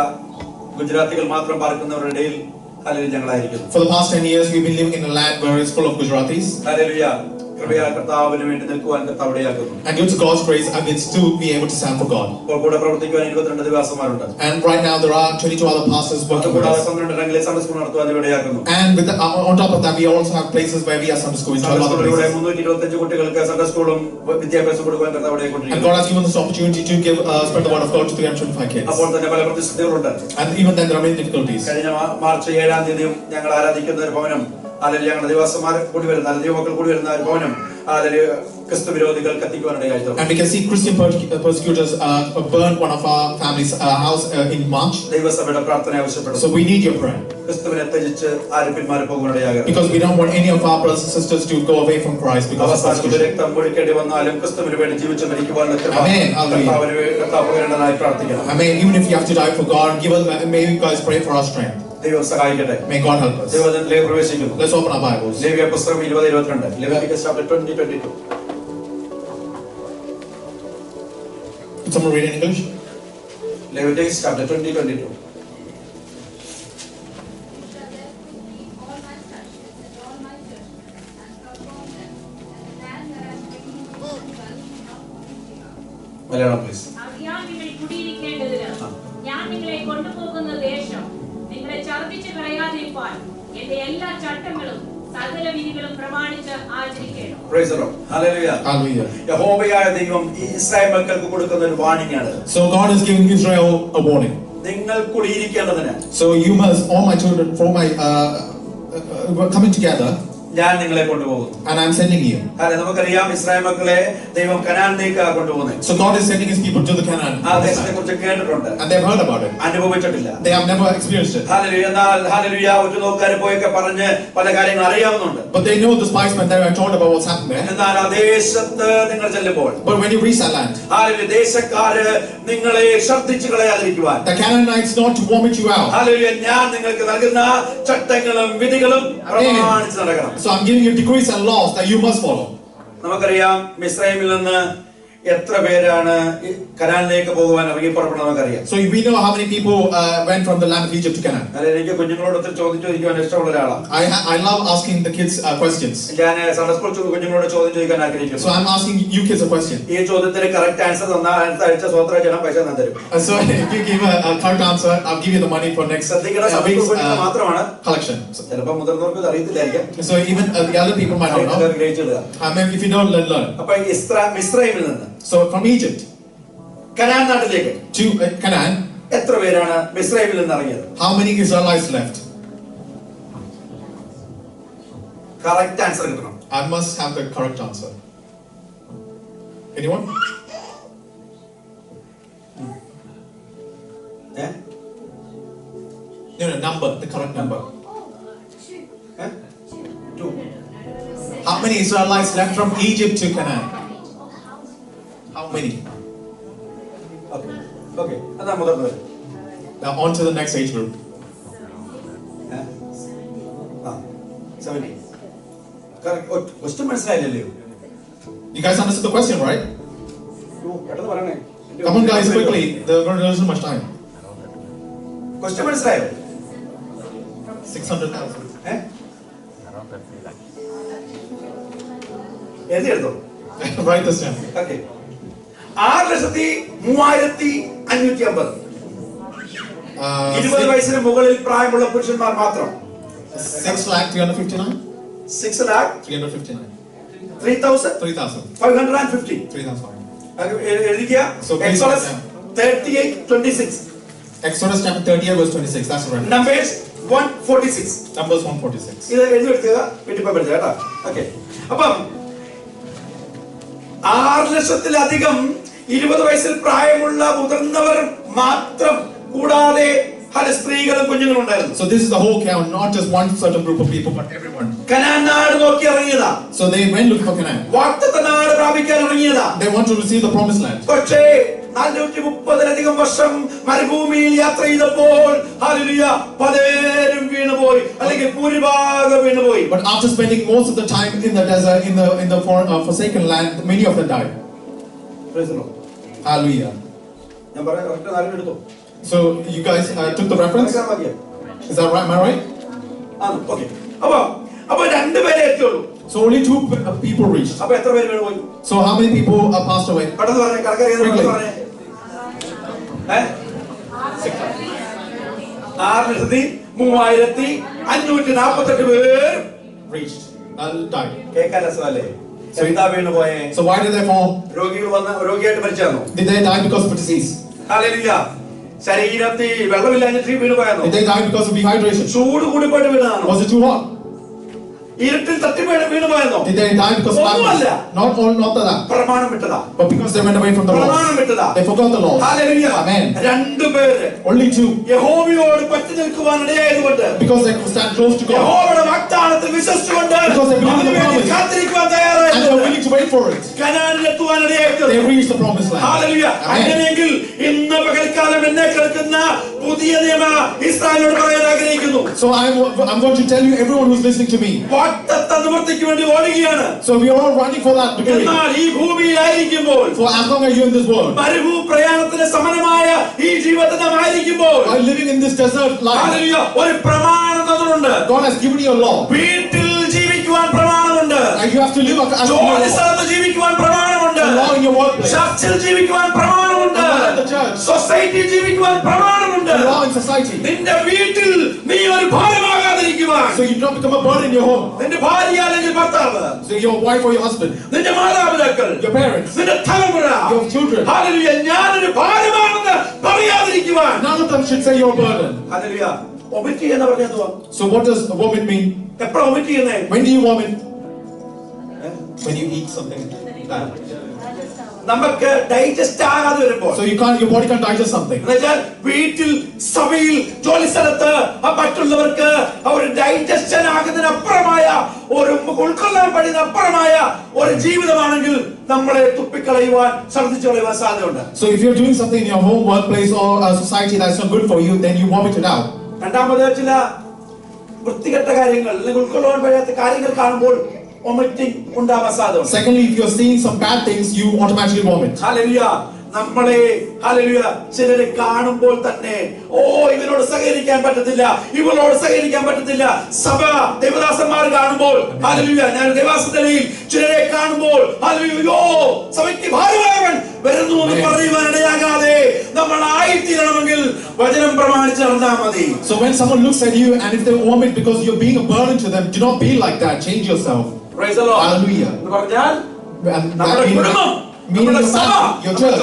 ഗുജറാത്തികൾ മാത്രം പാർക്കുന്നവരുടെ ഇടയിൽ hallelujah ഞങ്ങളായിരിക്കുന്നു. For the past 10 years we've been living in a land where it's full of Gujaratis. Hallelujah. കൃപയാൽ കർത്താവിന് വേണ്ടി നിൽക്കുവാൻ കർത്താവ് ഇടയാക്കുന്നു. And due to God's grace I will still be able to stand for God. ഇപ്പോൾ കൂടെ പ്രവർത്തിക്കുവാൻ 22 ദിവസമാരുണ്ട്. And right now there are 22 other pastors working with us. 12 ഇടങ്ങളിൽ സൺഡേ സ്കൂൾ നടത്തുവാൻ ഇടയാക്കുന്നു. And with on top of that we also have places where we are Sunday school in 12 other places. 325 കുട്ടികൾക്ക് Sunday സ്കൂളും വിദ്യാഭ്യാസം കൊടുക്കാൻ കർത്താവ് ഇടയാക്കുന്നു. And God has given us the opportunity to give spread the word of God to 325 kids. അപ്പോൾ തന്നെ പല പ്രതിസന്ധികളുണ്ട്. And even then there are many difficulties. കഴിഞ്ഞ മാർച്ച് 7-ാം തീയതി ഞങ്ങൾ ആരാധിക്കുന്ന ഒരു ഭവനം അല്ലെങ്കിൽ ഞങ്ങളുടെ ദിവസമാർ കൂടി വരുന്ന ദൈവമക്കൾ കൂടി വരുന്ന ഒരു ഭവനം അല്ലെങ്കിൽ ക്രിസ്തു വിരോധികൾ കത്തിക്കുവാനിടയായി. And we can see Christian persecutors burn one of our family's house in March. ദൈവസഭയുടെ പ്രാർത്ഥന ആവശ്യപ്പെടുന്നു. So we need your prayer. ക്രിസ്തുവിനെ ത്യജിച്ച് ആരും പിന്മാറി പോകുവാനിടയാകരുത്. Because we don't want any of our brothers and sisters to go away from Christ because of persecution. രക്തം ഒഴുക്കേണ്ടി വന്നാലും ക്രിസ്തുവിന് വേണ്ടി ജീവിച്ച് മരിക്കുവാനുള്ള കൃപ കർത്താവ് പകരണമായി പ്രാർത്ഥിക്കണം. Amen. Even if you have to die for God, may you guys pray for our strength. ദൈവം സഹായിക്കട്ടെ. May God help us. ദൈവത്തിലേക്ക് പ്രവേശിക്കുന്നു. Let's open our Bibles. ലേവ്യ പുസ്തകം 20:22. Leviticus chapter 20:22. Can someone read in English? Leviticus chapter 20:22. Malayalam please. ഞാൻ നിങ്ങളെ കൊണ്ടുപോകുന്ന ദേശം നിങ്ങളെ ഛർദ്ദിച്ചു കളയാതിരിക്കാൻ എന്റെ എല്ലാ ചട്ടങ്ങളും സകല വിധികളും പ്രമാണിച്ച് ആചരിക്കണം. Praise the Lord. Hallelujah. Hallelujah. യഹോവയായ ദൈവം ഈ ഇസ്രായേൽ മക്കൾക്ക് കൊടുക്കുന്ന ഒരു വാണിംഗ് ആണ്. So God is giving Israel a warning. നിങ്ങൾ കുടിയിരിക്കേണ്ടതിന്. So you must, all my children, for my coming together. ഞാൻ നിങ്ങളെ കൊണ്ടുപോകുന്നു. And I'm sending you. കാരണം നമുക്കറിയാം ഇസ്രായേൽ മക്കളെ ദൈവം കനാനിലേക്ക് കൊണ്ടുപോകുന്നത്. So God is sending his people to the Canaan. ആ ദേശത്തെ കുറിച്ച് കേട്ടിട്ടുണ്ട്, And they've heard about it. അനുഭവിച്ചിട്ടില്ല. They have never experienced it. Hallelujah. എന്നാൽ ഹല്ലേലൂയ ഒരു നോക്കാരെ പോയൊക്കെ പറഞ്ഞ് പല കാര്യങ്ങൾ അറിയാവുന്നുണ്ട്. But they know the spiesmen that are told about what's happened there. എന്നാൽ ആ ദേശത്ത് നിങ്ങൾ ചെല്ലുമ്പോൾ But when you reach that land, hallelujah ദേശക്കാര് നിങ്ങളെ ശ്രദ്ധിച്ചു കളയാതിരിക്കുവാൻ, the Canaanites not to vomit you out. Hallelujah ഞാൻ നിങ്ങൾക്ക് നൽകുന്ന ചട്ടങ്ങളും വിധികളും പ്രമാണിച്ച് നടക്കണം. So I'm giving you decrees and laws that you must follow. നമുക്കറിയാം മിസ്രൈമിൽ നിന്ന് എത്ര പേരാണ് കനാനിലേക്ക് പോകുവാൻ ഇറങ്ങി പുറപ്പെടുന്നത് നമുക്കറിയാം. So we know how many people went from the land of Egypt to Canaan. എനിക്ക് കുഞ്ഞുങ്ങളോട് ചോദിക്കാൻ ഇഷ്ടമുള്ള ഒരാളാണ്. I love asking the kids questions. ഞാൻ സൺഡേ സ്കൂൾ കുഞ്ഞുങ്ങളോട് ചോദിക്കാൻ ആഗ്രഹിക്കുന്നു. So I'm asking you kids a question. ഈ ചോദ്യത്തിന് കറക്റ്റ് ആൻസർ തന്നാൽ അടുത്ത ആഴ്ച സ്വതന്ത്ര ജനം പൈസ ഞാൻ തരും. So if you give a correct answer, I'll give you the money for next week's മാത്രമാണ് collection. ചിലപ്പോൾ മുതിർന്നവർക്ക് ഇത് അറിയത്തില്ലായിരിക്കും. So even the other people might not know. I mean, if you don't learn. അപ്പൊ മിസ്രൈമിൽ നിന്ന്, so from Egypt കനാൻ നാട്ടിലേക്ക് to Canaan, എത്ര പേരാണ് മിസ്രൈമിൽ നിന്ന് ഇറങ്ങിയത്? how many Israelites left? Correct answer കിട്ടണം. I must have the correct answer. Anyone? No, number, the correct number. Two. How many Israelites left from Egypt to Canaan? How many? Okay. അതാ മുതിർന്നവർ. Now on to the next age group. 70. Question മനസ്സിലായില്ലല്ലോ. You guys understood the question, right? പെട്ടെന്ന് പറയണേ. Come on guys, quickly. There isn't much time. Question മനസ്സിലായോ? 600,000. എഴുതിയെടുത്തോ? Write this down. Okay. 6,3550. 20 വയസ്സിന് മുകളിൽ പ്രായമുള്ള പുരുഷന്മാർ മാത്രം. 6,359,000. 6,359,000. 3,550. 3,500. എഴുതിക്കുക. Exodus 38:26. Exodus chapter 38 verse 26. That's right. Numbers 146. Numbers 146. ഇത് എഴുതിയെടുക്കുക. വീട്ടിൽ പോയി പഠിച്ചാ കേട്ടോ. ഓക്കെ. അപ്പം 6,00,000-ലധികം 20 വയസ്സിൽ പ്രായമുള്ള മുതിർന്നവർ മാത്രം കൂടാതെ പല സ്ത്രീകളും കുഞ്ഞുങ്ങളും ഉണ്ടായിരുന്നു. So this is the whole count, not just one certain group of people, but everyone. Canaan നാട് നോക്കി ഇറങ്ങിയതാ. So they went looking for Canaan. വാഗ്ദത്ത നാട് പ്രാപിക്കാൻ ഇറങ്ങിയതാ. They want to receive the promised land. പക്ഷേ 430-ലധികം വർഷം മരുഭൂമിയിൽ യാത്ര ചെയ്തപ്പോൾ ഹല്ലേലൂയ പലരും വീണുപോയി, അല്ലെങ്കിൽ ഭൂരിഭാഗം വീണുപോയി. But after spending most of the time in the desert, in the forsaken land, many of them died. Praise the Lord. Hallelujah. ഞാൻ പറയാം കറക്റ്റ് നാലും എടുത്തു. So you guys took the reference? Is that right? Am I right? Okay. അപ്പോൾ രണ്ടുപേരെ എത്തിയുള്ളൂ. So only 2 people reached. അപ്പോൾ എത്ര പേര് വീണുപോയി? So how many people passed away? പെട്ടെന്ന് പറഞ്ഞേ, കണക്കറിയാതെ പെട്ടെന്ന് പറഞ്ഞേ. 6,3548 പേർ Reached. Died. കേൾക്കാൻ രസമല്ലേ? എന്താ വീണുപോയെ? So why did they fall? രോഗിയായിട്ട് മരിച്ചാണോ? Did they die because of a disease? Hallelujah. ശരീരത്തിൽ വെള്ളമില്ലാഞ്ഞിട്ട് വീണുപോയാണോ? Did they die because of dehydration? ചൂട് കൂടിപ്പോയിട്ട് വീണതാണോ? Was it too hot? ഇരുട്ടിൽ തട്ടി വീണുപോയെന്നോ? Did they die because of darkness? Not that. പ്രമാണം വിട്ടതാ. But because they went away from the law. പ്രമാണം വിട്ടതാ. They forgot the law. Hallelujah. Amen. രണ്ടുപേര്. Only 2. യഹോവയോട് പറ്റി നിൽക്കുവാൻ ഇടയായതുകൊണ്ട്. Because they could stand close to God. യഹോവയുടെ വാഗ്ദാനത്തിൽ വിശ്വസിച്ചുകൊണ്ട് Because they believed in the promise. കാത്തിരിക്കുവാൻ And they were തയ്യാറായിരുന്നു. willing to wait for it. കനാനിൽ എത്തുവാൻ ഇടയായിട്ടുണ്ട്. They reached the promised land. Hallelujah. അങ്ങനെയെങ്കിൽ ഇന്ന് പകൽക്കാലം എന്നെ കേൾക്കുന്ന പുതിയ നിയമ ഇസ്രായേലിനോട് പറയാൻ ആഗ്രഹിക്കുന്നു. So I'm going to tell you, everyone who's listening to me. വാഗ്ദത്ത നിവൃത്തിക്ക് വേണ്ടി ഓടുകയാണ്. So we are all running for that decree. എന്നാൽ ഈ ഭൂമിയിലായിരിക്കുമ്പോൾ, For as long as you're in this world, മരുഭൂ പ്രയാണത്തിന് സമാനമായ ഈ ജീവിതമായിരിക്കുമ്പോൾ, while living in this desert life, hallelujah, ഒരു പ്രമാണം തന്നിട്ടുണ്ട്. God has given you a law. വീട്ടിൽ ജീവിക്കുവാൻ പ്രമാണമുണ്ട്. And you have to live as ജോലി സ്ഥലത്ത് ജീവിക്കുവാൻ പ്രമാണമുണ്ട്. a law in your workplace. ചർച്ചിൽ ജീവിക്കുവാൻ പ്രമാണമുണ്ട്. A law in the church. സൊസൈറ്റിയിൽ ജീവിക്കുവാൻ പ്രമാണമുണ്ട്. A law in society. നിന്റെ വീട്ടിൽ നീ ഒരു ഭാരമാകാതിരിക്കുവാൻ, So you don't become a burden in your home. നിന്റെ ഭാര്യ അല്ലെങ്കിൽ ഭർത്താവ്, So your wife or your husband, നിന്റെ മാതാപിതാക്കൾ, your parents, നിന്റെ തലമുറ, your children, ഹല്ലേലൂയ, ഞാനൊരു ഭാരമാണെന്ന് പറയാതിരിക്കുവാൻ. none of them should say you're a burden. Hallelujah. Omit ചെയ്യുന്ന പറഞ്ഞ എന്തുവാ? So what does vomit mean? എപ്പോഴാ ഒമിറ്റ് ചെയ്യുന്നേ? When do you vomit? When you eat something. നമുക്ക് ഡൈജസ്റ്റ് ആകാതെ വരുമ്പോൾ. So your body can't digest something. എന്നുവെച്ചാൽ വീട്ടിൽ, സഭയിൽ, ജോലി സ്ഥലത്ത് മറ്റുള്ളവർക്ക് ഒരു ഡൈജഷൻ ആകുന്നതിനപ്പുറമായ ഒരു ഉൾക്കൊള്ളാൻ കഴിയുന്ന അപ്പുറമായ ഒരു ജീവിതമാണെങ്കിൽ നമ്മളെ തുപ്പിക്കളയുവാൻ, ഛർദ്ദിച്ചു കളയുവാൻ സാധ്യതയുണ്ട്. So if you're doing something in your home, workplace or a society that's not good for you, then you vomit it out. രണ്ടാമത് ചില വൃത്തികെട്ട കാര്യങ്ങൾ അല്ലെങ്കിൽ ഉൾക്കൊള്ളാൻ കഴിയാത്ത കാര്യങ്ങൾ കാണുമ്പോൾ വോമിറ്റിംഗ് ഉണ്ടാവാൻ സാധ്യതയുണ്ട്. Secondly, if you're seeing some bad things, you automatically vomit. Hallelujah. നമ്മളെ ഹല്ലേലൂയ ചിലരെ കാണുമ്പോൾ തന്നെ ഇവരോട് സഹകരിക്കാൻ പറ്റത്തില്ല, ഇവളോട് സഹകരിക്കാൻ പറ്റത്തില്ല. സഭ ദേവദാസന്മാർ കാണുമ്പോൾ ഹല്ലേലൂയ, ഞാൻ ദേവാസനയിൽ ചിലരെ കാണുമ്പോൾ ഹല്ലേലൂയ സഭയ്ക്ക് ഭാരമായവൻ വരുന്നു എന്ന് പറയുവാൻ ഇടയാകാതെ നമ്മൾ ആയിത്തീരണമെങ്കിൽ വചനം പ്രമാണിച്ച് നടന്നാൽ മതി. So when someone looks at you and if they vomit because you're being a burden to them, do not be like that. Change yourself. Praise the Lord. Hallelujah. എന്ന് പറഞ്ഞാൽ നമ്മുടെ കുടുംബം, meaning your family, your church,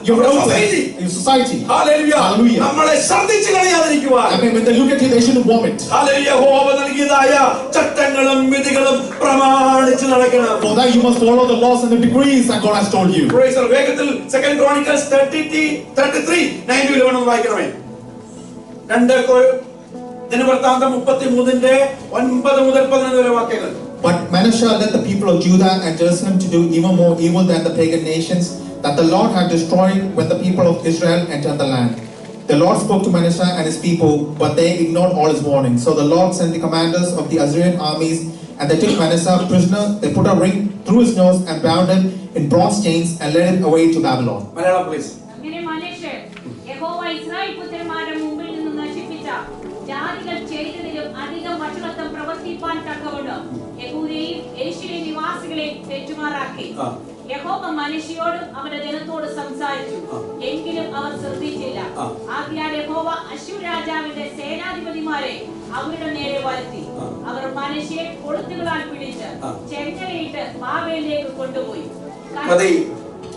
your relatives, your society. Hallelujah. Hallelujah. നമ്മളെ ഛർദ്ദിച്ചു കളയാതിരിക്കുവാൻ. I mean, when they look at you, they shouldn't vomit. Hallelujah. യഹോവ നൽകിയതായ ചട്ടങ്ങളും വിധികളും പ്രമാണിച്ചു നടക്കണം. For that you must follow the laws and the decrees that God has told you. Praise the Lord. വേഗത്തിൽ 2 Chronicles 33:9 ഒന്ന് വായിക്കണമേ. ദിനവൃത്താന്തം 33:9 മുതൽ 11 വരെ വാക്യങ്ങൾ. But Manasseh led the people of Judah and Jerusalem to do even more evil than the pagan nations that the Lord had destroyed when the people of Israel entered the land. The Lord spoke to Manasseh and his people, but they ignored all his warnings. So the Lord sent the commanders of the Assyrian armies, and they took Manasseh prisoner. They put a ring through his nose and bound him in bronze chains and led him away to Babylon. Malayalam please. അങ്ങനെ മനുഷ്യർ യഹോവ Israel പുത്രന്മാരുടെ മുമ്പിൽ നിന്ന് നശിപ്പിച്ച ജാതികൾ ചെയ്തതിലും അധികം വഷളത്വം പ്രവർത്തിപ്പാൻ തക്കവണ്ണം യഹൂദയെയും യെരൂശലേം നിവാസികളെയും തെറ്റുമാറാക്കി. യഹോവ മനുഷ്യയോടും അവന്റെ ജനത്തോട് സംസാരിച്ചു, എങ്കിലും അവർ ശ്രദ്ധിച്ചില്ല. ആകയാൽ യഹോവ അശ്ശൂർ രാജാവിന്റെ സേനാധിപതിമാരെ അവരുടെ നേരെ വരുത്തി. അവർ മനുഷ്യരെ കൊളുത്തുകളാൽ പിടിച്ച് ചെങ്കലയിട്ട് ബാബേലിലേക്ക് കൊണ്ടുപോയി.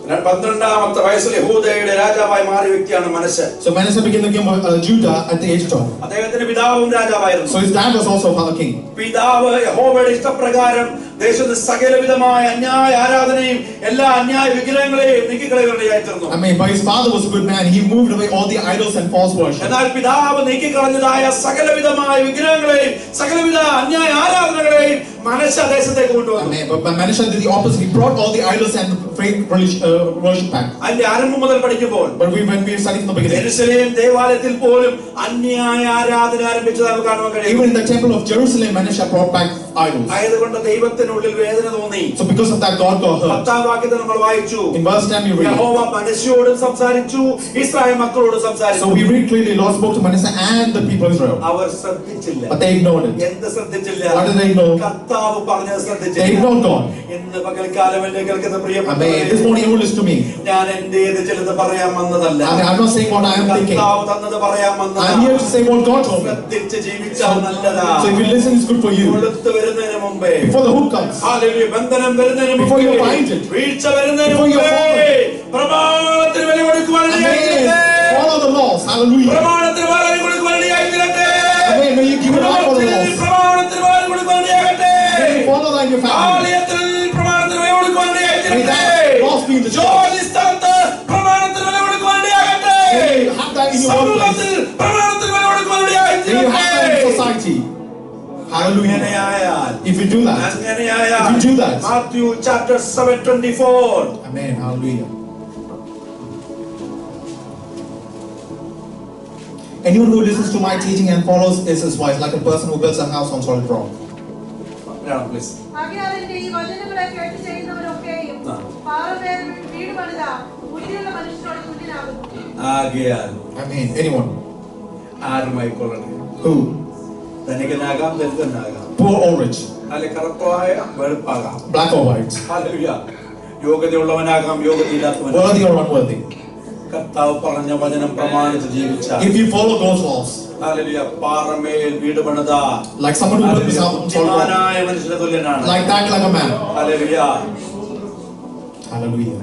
12ാമത്തെ വയസ്സിൽ യഹൂദയുടെ രാജാവായി മാറിയ വ്യക്തിയാണ് മനശ്ശെ. So Manasseh became the king of Judah at the age of 12. അദ്ദേഹത്തിന്റെ പിതാവും രാജാവായിരുന്നു. So his dad was also a king. പിതാവ് യഹോവയുടെ ഇഷ്ടപ്രകാരം ദേശത്ത് സകലവിധമായ അന്യായ ആരാധനയും എല്ലാ അന്യായ വിഗ്രഹങ്ങളെയും നീക്കിക്കളയുകയായിരുന്നു. I mean, but his father was a good man. He moved away all the idols and false worship. എന്നാൽ പിതാവ് നീക്കിക്കളഞ്ഞതായ സകലവിധമായ വിഗ്രഹങ്ങളെയും സകലവിധ അന്യായ ആരാധനകളെയും മനശ്ശെ ദേശത്തേക്ക് കൊണ്ടുവന്നു. I mean, but Manasseh did the opposite. He brought all the idols and fake worship back. അതിന്റെ ആരംഭം മുതൽ പഠിക്കുമ്പോൾ But when we studied from the beginning, യെരൂശലേം ദേവാലയത്തിൽ പോലും അന്യായ ആരാധന ആരംഭിച്ചതായി കാണുവാൻ കഴിയും. even in the temple of Jerusalem, Manasseh brought back idols. ആയതുകൊണ്ട് ദൈവത്തിനുള്ളിൽ വേദന തോന്നി. So because of that, God got hurt. 10ാം വാക്യത്തിൽ നമ്മൾ വായിച്ചു, In verse 10 we read, യഹോവ മനശ്ശെയോടും സംസാരിച്ചു, ഇസ്രായേൽ മക്കളോടും സംസാരിച്ചു. so we read clearly, Lord spoke to Manasseh and the people of Israel, അവർ ശ്രദ്ധിച്ചില്ല. but they ignored it. എന്ത് ശ്രദ്ധിച്ചില്ല? What did they ignore? കർത്താവ് പറഞ്ഞത് They ശ്രദ്ധിച്ചില്ല. ignored God. ഇന്ന് പകൽക്കാലം എന്നെ കേൾക്കുന്ന I mean, this പ്രിയപ്പെട്ടവരെ, morning you will listen to me. ഞാൻ എന്റേത് ചിലത് പറയാൻ വന്നതല്ല. I mean, I'm not saying what I am thinking. കർത്താവ് തന്നത് പറയാൻ I'm വന്നതാണ്. here to say what God told me. ശ്രദ്ധിച്ച് ജീവിച്ചാൽ നല്ലതാ. So if you listen, it's good for you. കൊളുത്ത് വരുന്നതിന് മുമ്പേ, Before the hook comes, hallelujah, ബന്ധനം വരുന്നതിന് Before you മുമ്പേ, bind it, വീഴ്ച വരുന്നതിന് before you മുമ്പേ fall, പ്രമാണത്തിന് വില കൊടുക്കുവാൻ ഇടയായിത്തീരട്ടെ. follow the laws. Hallelujah. പ്രമാണത്തിന് വില കൊടുക്കുവാൻ ഇടയായിത്തീരട്ടെ. Amen. May you give your life for the laws. പ്രമാണത്തിന് വില കൊടുക്കുവാൻ ഇടയാകട്ടെ. May you follow that in your family. ആലയത്തിൽ പ്രമാണത്തിന് വില കൊടുക്കുവാൻ ഇടയായിത്തീരട്ടെ. May that laws be in the church. ജോലി സ്ഥലത്ത് പ്രമാണത്തിന് വില കൊടുക്കുവാൻ ഇടയാകട്ടെ. May you have that in your workplace. സമൂഹത്തിൽ പ്രമാണത്തിന് വില കൊടുക്കുവാൻ May you have that in ഇടയായിത്തീരട്ടെ. society. Hallelujah. അങ്ങനെയായാൽ, If you do that, അങ്ങനെയായാൽ, if you do that, Matthew chapter 7:24. Amen. Hallelujah. Anyone who listens to my teaching and follows is his wise, like a person who builds a house on solid rock. Malayalam please. ആകയാൽ എന്റെ ഈ വചനങ്ങളെ കേട്ട് ചെയ്യുന്നവരൊക്കെയും ആ. പാറമേൽ വീട് പണിത ബുദ്ധിയുള്ള മനുഷ്യരോട് തുല്യനാകുന്നു. ആകയാൽ Amen. Anyone ആരുമായിക്കൊള്ളട്ടെ, who, ധനികനാകാം ദരിദ്രനാകാം, poor or rich, അല്ലെ കറുപ്പായ വെളുപ്പാകാം, black or white, ഹല്ലേലൂയ, യോഗ്യതയുള്ളവനാകാം യോഗ്യതയില്ലാത്തവനാകാം, worthy or unworthy, കർത്താവ് പറഞ്ഞ വചനം പ്രമാണിച്ച് ജീവിച്ച, if you follow God's laws, hallelujah, പാറമേൽ വീട് പണിത like someone who builds his house on solid rock, ബുദ്ധിമാനായ മനുഷ്യന് തുല്യനാണ്. like that, like a man. Hallelujah. Hallelujah.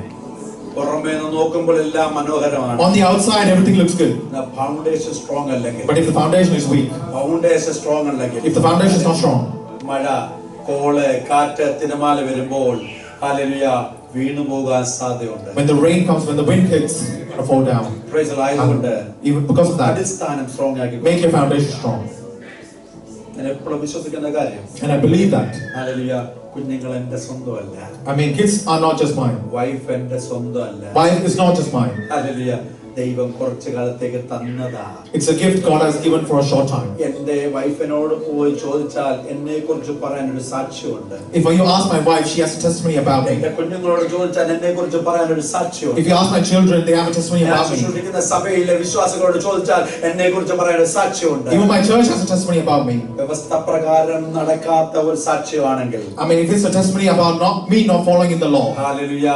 പുറമേ നിന്ന് നോക്കുമ്പോൾ എല്ലാം മനോഹരമാണ്. On the outside, everything looks good. Foundation strong അല്ലെങ്കിൽ, But if the foundation is weak, foundation strong അല്ലെങ്കിൽ, if the foundation is not strong, മഴ, കോള്, കാറ്റ്, തിരമാല വരുമ്പോൾ ഹല്ലേലൂയ വീണു പോകാൻ സാധ്യതയുണ്ട്. when the rain comes, when the wind hits, or fall down. Praise the Lord. ആയതുകൊണ്ട് Even because of that, അടിസ്ഥാനം സ്ട്രോങ് ആക്കി make your foundation strong. ഞാൻ എപ്പോഴും വിശ്വസിക്കുന്ന കാര്യം, And I believe that. Hallelujah, കുഞ്ഞുങ്ങൾ എന്റെ സ്വന്തമല്ല, I mean, kids are not just mine. Wife എന്റെ സ്വന്തമല്ല, Wife is not just mine. Hallelujah, ദൈവം കുറച്ചു കാലത്തേക്ക് തന്നതാ. It's a gift God has given for a short time. എന്റെ വൈഫിനോട് പോയി ചോദിച്ചാൽ എന്നെ കുറിച്ച് പറയാൻ ഒരു സാക്ഷ്യമുണ്ട്. If you ask my wife, she has a testimony about me. എന്റെ കുഞ്ഞുങ്ങളോട് ചോദിച്ചാൽ എന്നെ കുറിച്ച് പറയാൻ ഒരു സാക്ഷ്യമുണ്ട്. If you ask my children, they have a testimony ഞാൻ about me. ശുശ്രൂഷിക്കുന്ന സഭയിലെ വിശ്വാസികളോട് ചോദിച്ചാൽ എന്നെ കുറിച്ച് പറയാൻ ഒരു സാക്ഷ്യമുണ്ട്. Even my church has a testimony about me. വ്യവസ്ഥ പ്രകാരം നടക്കാത്ത ഒരു സാക്ഷ്യമാണെങ്കിൽ, I mean, if it's a testimony about me not following in the law, hallelujah,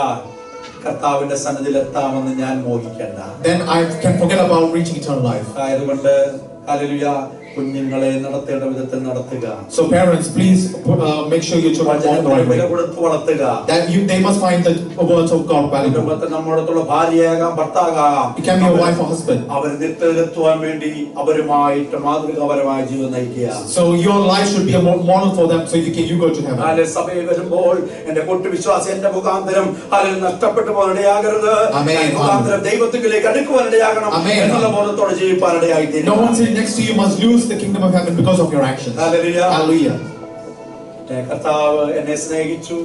കർത്താവിന്റെ സന്നിധിയിൽ എത്താമെന്ന് ഞാൻ മോഹിക്കണ്ട. then I can forget about reaching eternal life. ആയതുകൊണ്ട് ഹല്ലേലൂയ, കുഞ്ഞുങ്ങളെ നടത്തേണ്ട വിധത്തിൽ നടത്തുക. So parents, please make sure your children walk the right വില way. കൊടുത്ത് വളർത്തുക. That they must find the words of God valuable. കുടുംബത്തിൽ നമ്മോടത്തുള്ള ഭാര്യയാകാം, ഭർത്താകാം, It can be a wife or husband. അവർ നിത്യത്തിലെത്തുവാൻ വേണ്ടി അവരുമായിട്ട് മാതൃകാപരമായ ജീവിതം നയിക്കുക. So your life should be a model for them, so you go to heaven. Hallelujah, സഭയിൽ വരുമ്പോൾ എന്റെ കൂട്ടുവിശ്വാസി എന്റെ മുഖാന്തരം ഹല്ലേലൂയ നഷ്ടപ്പെട്ടു പോകാനിടയാകരുത്. Amen. മുഖാന്തരം ദൈവത്തിലേക്ക് അടുക്കുവാനിടയാകണം Amen. എന്നുള്ള ബോധത്തോടെ ജീവിപ്പാനിടയായിത്തീരും. No one sitting next to you must lose the kingdom of heaven because of your actions. Hallelujah. Hallelujah. കർത്താവ് എന്നെ സ്നേഹിച്ചു,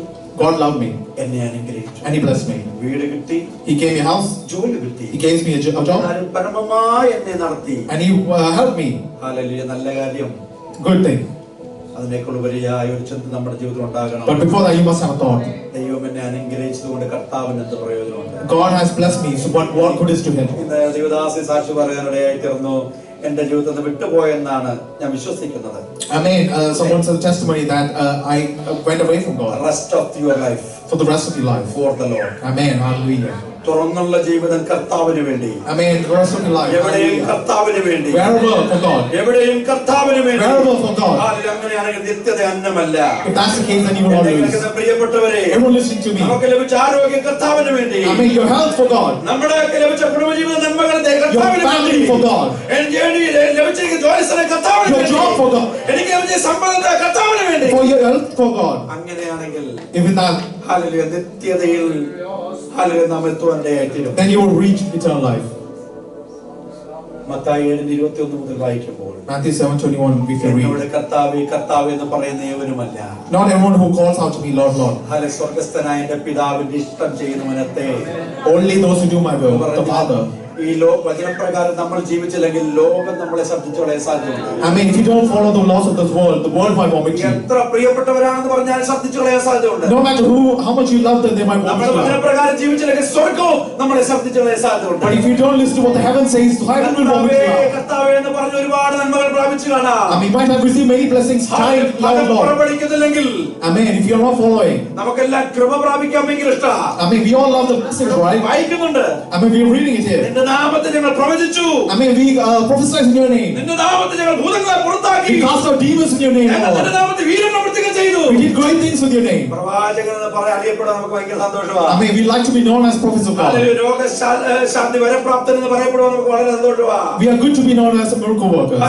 God loved me എന്നെ അനുഗ്രഹിച്ചു, and He blessed me. വീട് കിട്ടി, He gave me a house. ജോലി കിട്ടി, He gave me a job, എന്നാലും പരമമായി എന്നെ നടത്തി. and He helped me. Hallelujah, നല്ല കാര്യം. Good thing. അതിനേക്കാൾ ഉപരിയായ ഒരു ചിന്ത നമ്മുടെ ജീവിതത്തിൽ ഉണ്ടാകണം. But before that, you must have a thought. ദൈവം എന്നെ അനുഗ്രഹിച്ചതുകൊണ്ട് കർത്താവിന് എന്ത് പ്രയോജനമുണ്ട്? God has blessed me, so what good is to Him? ഇന്ന് ദേവദാസി സാക്ഷി പറയാനിടയായി തീർന്നു, എന്റെ ജീവിതത്തിൽ നിന്ന് വിട്ടുപോയെന്നാണ് ഞാൻ വിശ്വസിക്കുന്നത്. Amen. Someone said a testimony that I went away from God Rest of your life for the rest of your life. for the Lord. Amen. Hallelujah. തുറന്നുള്ള ജീവിതം കർത്താവിന് വേണ്ടി, Amen. The rest of your life. എവിടെയും Hallelujah. കർത്താവിന് വേണ്ടി, Wherever for God. എവിടെയും കർത്താവിന് വേണ്ടി. Wherever for God. അങ്ങനെയാണെങ്കിൽ നിത്യത അന്നമല്ല. If that's the case, then you will not എന്നെ lose. കേൾക്കുന്ന പ്രിയപ്പെട്ടവരെ, Everyone listening to me. നമുക്ക് ലഭിച്ച ആരോഗ്യം കർത്താവിന് വേണ്ടി, Amen. Your health for God. നമ്മുടെ ലഭിച്ച കുടുംബജീവിത നന്മകളെ Your കർത്താവിന് family വേണ്ടി, for God. ലഭിച്ചിരിക്കുന്ന ജോലിസ്ഥലം കർത്താവിന് Your വേണ്ടി, job for God. എനിക്ക് ലഭിച്ച സമ്പന്നത കർത്താവിന് വേണ്ടി. For your health for God. അങ്ങനെയാണെങ്കിൽ If in that, ഹല്ലേലൂയ, നിത്യതയിൽ ഹല്ലേലൂയ നാം എത്തുവാനിടയായിത്തീരും. then you will reach eternal life. Mathai 7:21 മുതൽ വായിക്കുമ്പോൾ, Matthew 7:21, we can എന്നോട് read. കർത്താവേ കർത്താവേ എന്ന് പറയുന്ന ഏവനുമല്ല, Not everyone who calls out to me, Lord, Lord. Hallelujah, സ്വർഗ്ഗസ്ഥനായ എന്റെ പിതാവിന്റെ ഇഷ്ടം ചെയ്യുന്നവനത്തെ. Only those who do my will, the Father. ഈ വചനപ്രകാരം നമ്മൾ ജീവിച്ചില്ലെങ്കിൽ ലോകം നമ്മളെ ശബ്ദിച്ചോളെ സാധ്യതയുണ്ട്. I mean, if you don't follow the laws of this world might vomit you. എത്ര പ്രിയപ്പെട്ടവരാണെന്ന് പറഞ്ഞാൽ ശബ്ദിച്ചോളെ സാധ്യതയുണ്ട്. No matter how much you love them, they might vomit നമ്മൾ you out. വചനപ്രകാരം ജീവിച്ചില്ലെങ്കിൽ സ്വർഗ്ഗവും നമ്മളെ ശബ്ദിച്ചോളെ സാധ്യതയുണ്ട്. But if you don't listen to what the heaven says, heaven will vomit you out. കർത്താവേ എന്ന് പറഞ്ഞ് ഒരുപാട് നന്മകൾ പ്രാപിച്ചു കാണാം. I mean, you might have received many blessings, time, Lord, Lord. പുറപ്പെടുക്കുന്നില്ലെങ്കിൽ Amen. If you are not following, നമുക്കെല്ലാം കൃപ പ്രാപിക്കാമെങ്കിൽ ഇഷ്ടമാണ്. I mean, we all love the blessings, right? വായിക്കുന്നുണ്ട്, I mean, we are reading it here. നിന്റെ നാമത്തിൽ ഞങ്ങൾ പ്രവചിച്ചു, I mean, we prophesied in your name. നിന്റെ നാമത്തിൽ ഞങ്ങൾ ഭൂതങ്ങളെ പുറത്താക്കി, We cast out demons in your name, ഞങ്ങൾ നിന്റെ Lord. നാമത്തിൽ വീരപ്രവൃത്തികൾ ചെയ്തു. We did great things with your name. പ്രവാചകൻ എന്ന് പറയാൻ അറിയപ്പെടാൻ നമുക്ക് ഭയങ്കര I സന്തോഷമാണ്. mean, we like to be known as prophets of God. രോഗശാന്തി വരപ്രാപ്തൻ എന്ന് പറയപ്പെടുവാൻ നമുക്ക് വളരെ സന്തോഷമാണ്. We are good to be known as miracle workers.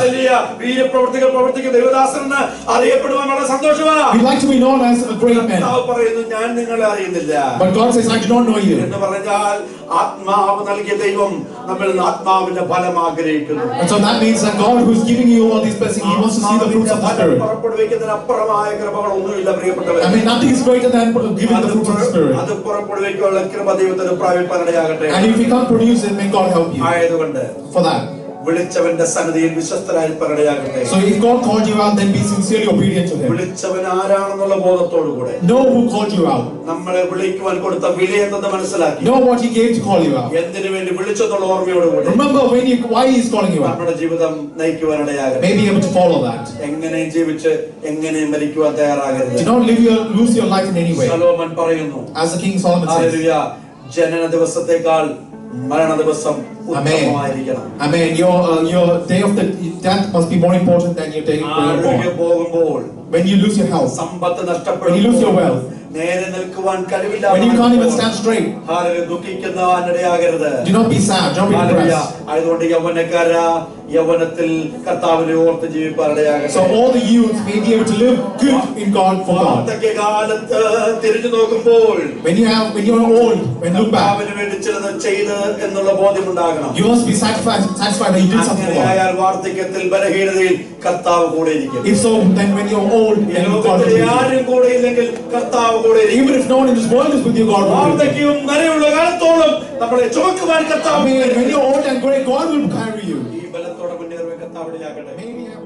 വീരപ്രവൃത്തികൾ പ്രവർത്തിക്കുന്ന ദേവദാസൻ എന്ന് അറിയപ്പെടുവാൻ വളരെ സന്തോഷമാണ്. We like to be known as a great man. കർത്താവ് പറയുന്നു, ഞാൻ നിങ്ങളെ അറിയുന്നില്ല But God says, I do not know you. എന്ന് പറഞ്ഞാൽ ആത്മാവ് നൽകിയ ദൈവം നമ്മിൽ നിന്ന് ആത്മാവിന്റെ ഫലം ആഗ്രഹിക്കുന്നു. And so that means that God who is giving you all these blessings, He wants to see the fruits of the Spirit. പുറപ്പെടുവിക്കുന്നതിന് അപ്പുറമായ കൃപകളൊന്നുമില്ല പ്രിയപ്പെട്ടവരെ. I mean, nothing is greater than giving the fruits of the Spirit. അത് പുറപ്പെടുവിക്കാനുള്ള കൃപ ദൈവത്തിന് പ്രാപിപ്പാനിടയാകട്ടെ. And if you can't produce it, may God help you. ആയതുകൊണ്ട് For that. വിളിച്ചവന്റെ സന്നിധിയിൽ വിശ്വസ്തരായി പറയട്ടെ. So if God called you out, then be sincerely obedient to Him. വിളിച്ചവൻ ആരാണെന്നുള്ള ബോധത്തോടുകൂടെ Know who called you out. നമ്മളെ വിളിക്കുവാൻ കൊടുത്ത വില എന്തെന്ന് മനസ്സിലാക്കി, Know what He gave to call you out. എന്തിനു വേണ്ടി വിളിച്ചെന്നുള്ള ഓർമ്മയോടുകൂടി Remember why He is calling you out. നമ്മുടെ ജീവിതം നയിക്കുവാനിടയാകട്ടെ. May be able to follow that. എങ്ങനെയും ജീവിച്ച് എങ്ങനെയും മരിക്കുവാൻ തയ്യാറാകരുത്. Do not lose your life in any way. Solomon പറയുന്നു, As the King Solomon says. Hallelujah, ജനന ദിവസത്തെക്കാൾ മരണ ദിവസം ഉത്തമമായിരിക്കണം. Amen. Your day of the death must be more important than your day when you're born. പോകുമ്പോൾ, When you lose your health, Sampath when you lose your നഷ്ടപ്പെടുമ്പോൾ, wealth, നേരെ നിൽക്കുവാൻ കഴിവില്ല. When you can't even stand straight. Hallelujah. ദുഃഖിക്കുവാൻ ഇടയാകരുത്. Do not be sad. Don't be hallelujah. depressed. അതുകൊണ്ട് യൗവനക്കാരാ, യൗവനത്തിൽ കർത്താവിനെ ഓർത്ത് ജീവിപ്പാൻ ഇടയാകരുത്. So all the youth may be able to live good in God for God. വാർദ്ധക്യകാലത്ത് തിരിഞ്ഞു നോക്കുമ്പോൾ When you are old, when look back, കർത്താവിന് വേണ്ടി ചിലത് ചെയ്ത് എന്നുള്ള ബോധ്യമുണ്ടാകണം. you must be satisfied that you did something for God. അങ്ങനെയായാൽ വാർദ്ധക്യത്തിൽ ബലഹീനതയിൽ കർത്താവ് കൂടെ ഇരിക്കും. If so, then when you're old, ഈ then God will ലോകത്തിൽ be with you. ആരും കൂടെ ഇല്ലെങ്കിൽ കർത്താവ് കൂടെ ഇരിക്കും. Even if no one in this world is with you, God will be with you. വാർദ്ധക്യവും നരയുള്ള കാലത്തോളം നമ്മളെ ചുമക്കുവാൻ കർത്താവ് I mean, when you're old and great, God will carry you. ഈ ബലത്തോടെ മുന്നേറുവാൻ കർത്താവ് ഇടയാക്കട്ടെ. May we have